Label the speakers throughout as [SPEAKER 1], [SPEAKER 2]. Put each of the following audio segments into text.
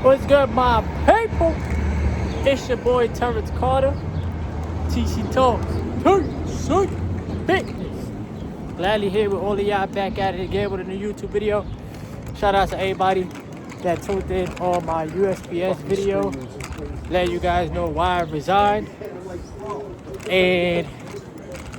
[SPEAKER 1] What's good, my people? It's your boy Terrence Carter. TC Talks. TC Fitness. Gladly here with all of y'all back at it again with a new YouTube video. Shout out to everybody that tuned in on my USPS video. Let you guys know why I resigned. And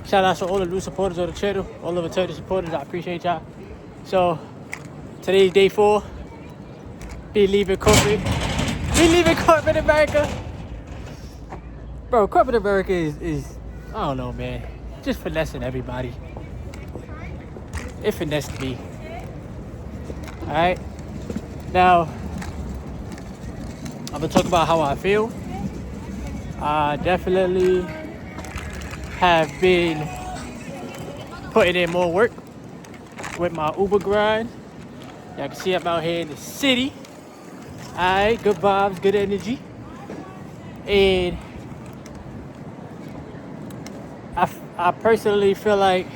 [SPEAKER 1] shout out to all the new supporters of the channel, all the returning supporters. I appreciate y'all. So today's day 4. Be leaving corporate America. Bro, corporate America is I don't know, man. Just finessing everybody. It finessed me. Alright. Now, I'm gonna talk about how I feel. I definitely have been putting in more work with my Uber grind. Y'all can see I'm out here in the city. Alright, good vibes, good energy. And I personally feel like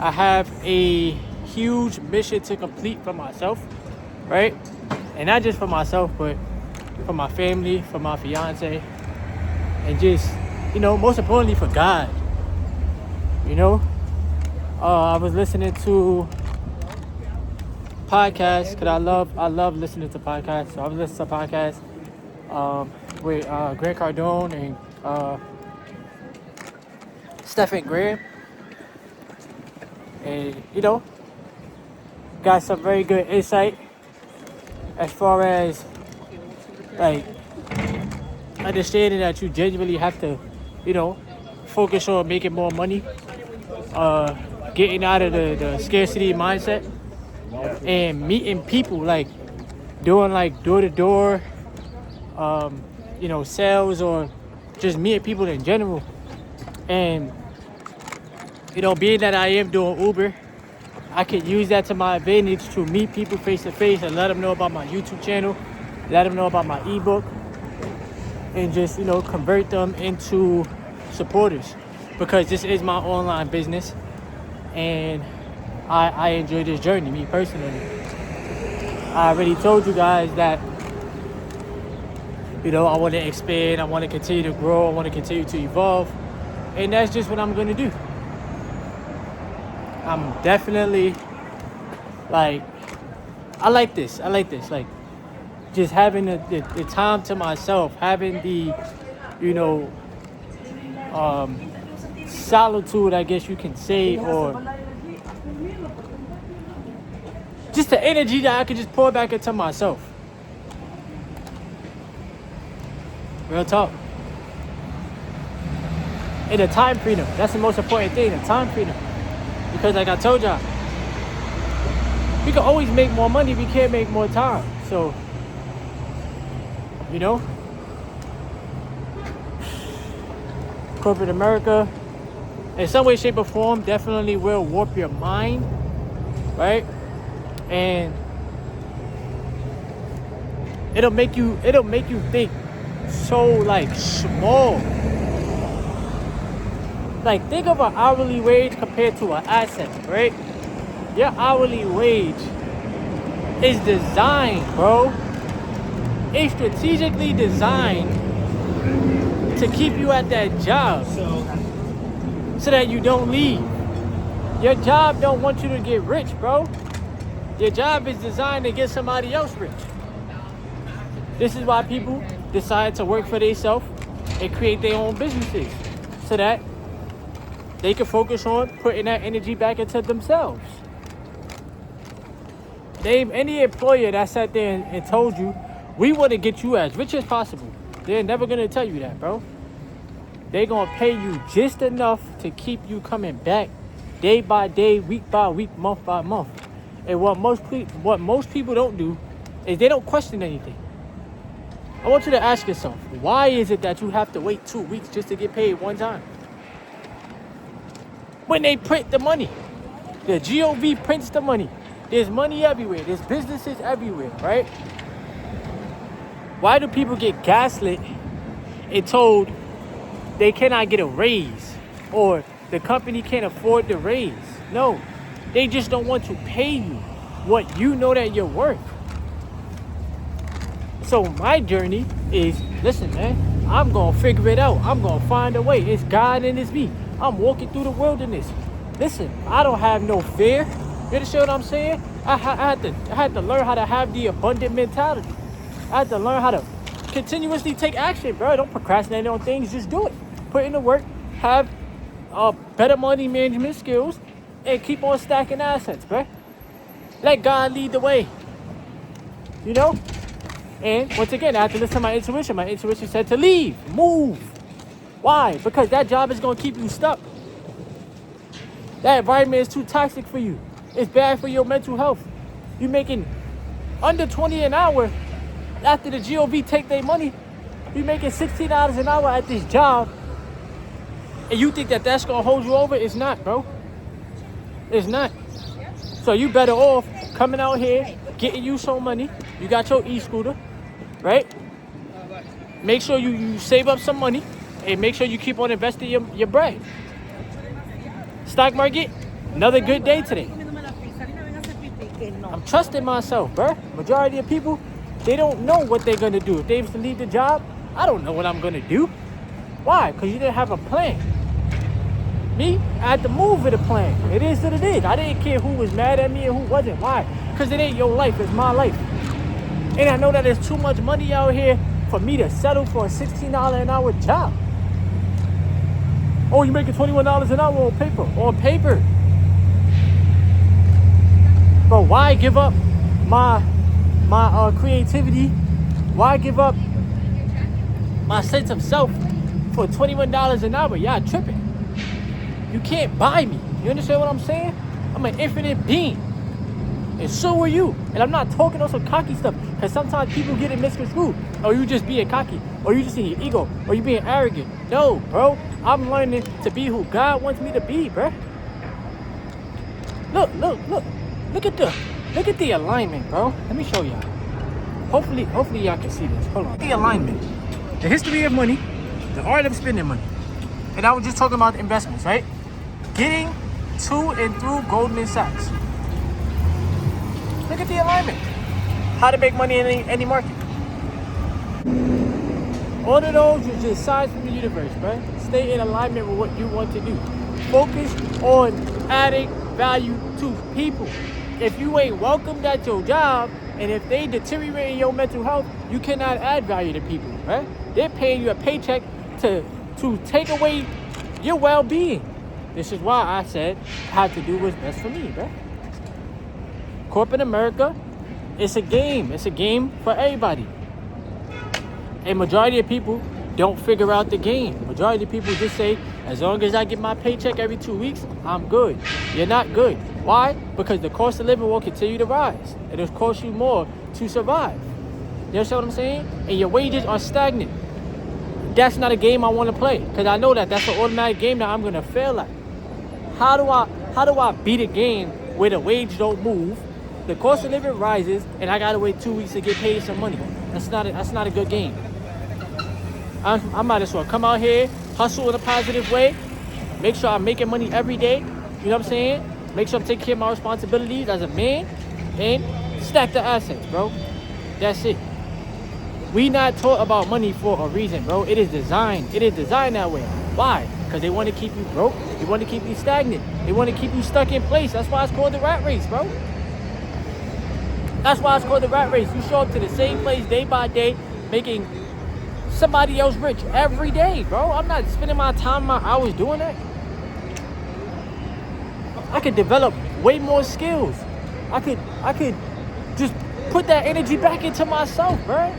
[SPEAKER 1] I have a huge mission to complete for myself, right? And not just for myself, but for my family, for my fiance, and just, most importantly for God. I was listening to podcasts because I love listening to podcasts. So I was listening to podcasts with Grant Cardone and Stephen Graham, and got some very good insight as far as like understanding that you genuinely have to focus on making more money, getting out of the scarcity mindset, and meeting people, like doing like door-to-door sales, or just meeting people in general. And being that I am doing Uber, I can use that to my advantage to meet people face to face and let them know about my YouTube channel, let them know about my ebook, and just convert them into supporters, because this is my online business and I enjoy this journey, me personally. I already told you guys that I want to expand, I want to continue to grow, I want to continue to evolve, and that's just what I'm going to do. I'm definitely I like this, like just having the time to myself, having the solitude, I guess you can say, or just the energy that I can just pour back into myself. Real talk. And the time freedom, that's the most important thing, the time freedom. Because like I told y'all, we can always make more money, we can't make more time. So, corporate America, in some way, shape, or form, definitely will warp your mind, right? And it'll make you think so small. Like, think of an hourly wage compared to an asset, right? Your hourly wage is designed, bro. It's strategically designed to keep you at that job so that you don't leave. Your job don't want you to get rich, bro. Your job is designed to get somebody else rich. This is why people decide to work for themselves and create their own businesses, so that they can focus on putting that energy back into themselves. Name any employer that sat there and told you, we want to get you as rich as possible. They're never going to tell you that, bro. They're going to pay you just enough to keep you coming back day by day, week by week, month by month. And what most people don't do is they don't question anything. I want you to ask yourself, why is it that you have to wait 2 weeks just to get paid one time? When they print the money, the GOV prints the money. There's money everywhere. There's businesses everywhere, right? Why do people get gaslit and told they cannot get a raise, or the company can't afford the raise? No, they just don't want to pay you what you know that you're worth. So my journey is, listen, man, I'm going to figure it out. I'm going to find a way. It's God and it's me. I'm walking through the wilderness. Listen, I don't have no fear. You understand what I'm saying? I had to learn how to have the abundant mentality. I had to learn how to continuously take action, bro. Don't procrastinate on things. Just do it. Put in the work. Have better money management skills. And keep on stacking assets, bro. Let God lead the way. You know? And once again, I had to listen to my intuition. My intuition said to leave. Move. Why? Because that job is going to keep you stuck. That environment is too toxic for you. It's bad for your mental health. You're making under 20 an hour. After the GOV take their money, you're making $16 an hour at this job. And you think that that's going to hold you over? It's not, bro. It's not. So you better off coming out here, getting you some money. You got your e-scooter, right? Make sure you save up some money and make sure you keep on investing your bread. Stock market, another good day today. I'm trusting myself, bro. Majority of people, they don't know what they're going to do. If they have to leave the job, I don't know what I'm going to do. Why? Because you didn't have a plan. Me, I had to move with a plan. It is what it is. I didn't care who was mad at me and who wasn't. Why? Because it ain't your life. It's my life. And I know that there's too much money out here for me to settle for a $16 an hour job. Oh, you're making $21 an hour on paper. On paper. But why give up my creativity? Why give up my sense of self for $21 an hour? Y'all tripping. You can't buy me. You understand what I'm saying? I'm an infinite being. And so are you. And I'm not talking on some cocky stuff. Because sometimes people get it misconstrued. Or you just being cocky. Or you just in your ego. Or you being arrogant. No, bro. I'm learning to be who God wants me to be, bro. Look. Look at the alignment, bro. Let me show y'all. Hopefully y'all can see this. Hold on. The alignment. The history of money. The art of spending money. And I was just talking about investments, right? Getting to and through Goldman Sachs. Look at the alignment. How to make money in any market. All of those are just signs from the universe, right? Stay in alignment with what you want to do. Focus on adding value to people. If you ain't welcomed at your job, and if they deteriorate your mental health, you cannot add value to people, right? They're paying you a paycheck to take away your well-being. This is why I said I have to do what's best for me, bro. Corporate America, it's a game. It's a game for everybody. And majority of people don't figure out the game. Majority of people just say, as long as I get my paycheck every 2 weeks, I'm good. You're not good. Why? Because the cost of living will continue to rise. It'll cost you more to survive. You understand what I'm saying? And your wages are stagnant. That's not a game I want to play. Because I know that that's an automatic game that I'm going to fail at. How do I beat a game where the wage don't move, the cost of living rises, and I got to wait 2 weeks to get paid some money? That's not a good game. I might as well come out here, hustle in a positive way, make sure I'm making money every day, you know what I'm saying? Make sure I'm taking care of my responsibilities as a man, and stack the assets, bro. That's it. We not taught about money for a reason, bro. It is designed. It is designed that way. Why? Because they want to keep you broke. They want to keep you stagnant. They want to keep you stuck in place. That's why it's called the rat race, bro. That's why it's called the rat race. You show up to the same place day by day, making somebody else rich every day, bro. I'm not spending my time, my hours doing that. I could develop way more skills. I could just put that energy back into myself, bro.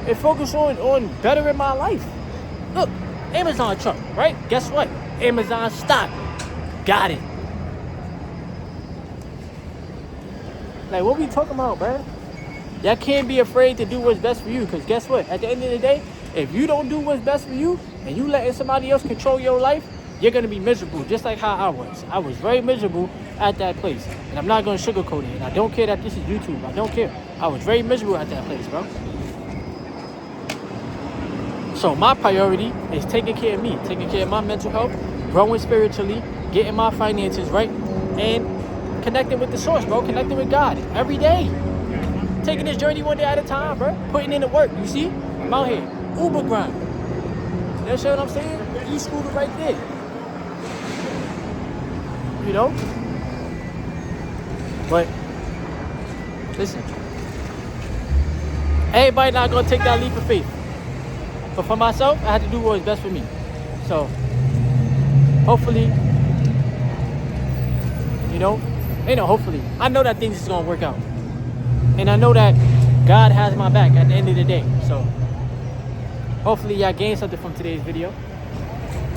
[SPEAKER 1] And focus on bettering my life. Look, Amazon truck, right? Guess what? Amazon stock. Got it. Like, what we talking about, bro? Y'all can't be afraid to do what's best for you, because guess what? At the end of the day, if you don't do what's best for you and you letting somebody else control your life, you're going to be miserable, just like how I was. I was very miserable at that place, and I'm not going to sugarcoat it. And I don't care that this is YouTube. I don't care. I was very miserable at that place, bro. So my priority is taking care of me, taking care of my mental health, growing spiritually, getting my finances right, and connecting with the source, bro. Connecting with God every day. taking this journey one day at a time, bro. Putting in the work, you see? I'm out here. Uber grind. You understand what I'm saying? E-scooter right there. You know? But, listen. Everybody not gonna take that leap of faith. But for myself, I had to do what was best for me. So, hopefully, you know, ain't no hopefully. I know that things is gonna work out. And I know that God has my back at the end of the day. So, hopefully y'all gain something from today's video.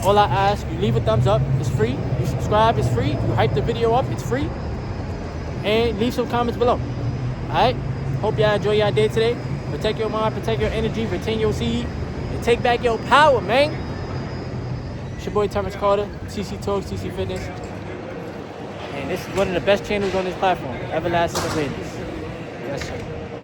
[SPEAKER 1] All I ask, you leave a thumbs up, it's free. You subscribe, it's free. You hype the video up, it's free. And leave some comments below. Alright? Hope y'all enjoy your day today. Protect your mind, protect your energy, retain your seed, and take back your power, man. It's your boy Terrence Carter, TC Talks, TC Fitness. And this is one of the best channels on this platform, Everlasting Awareness. Yes, sir.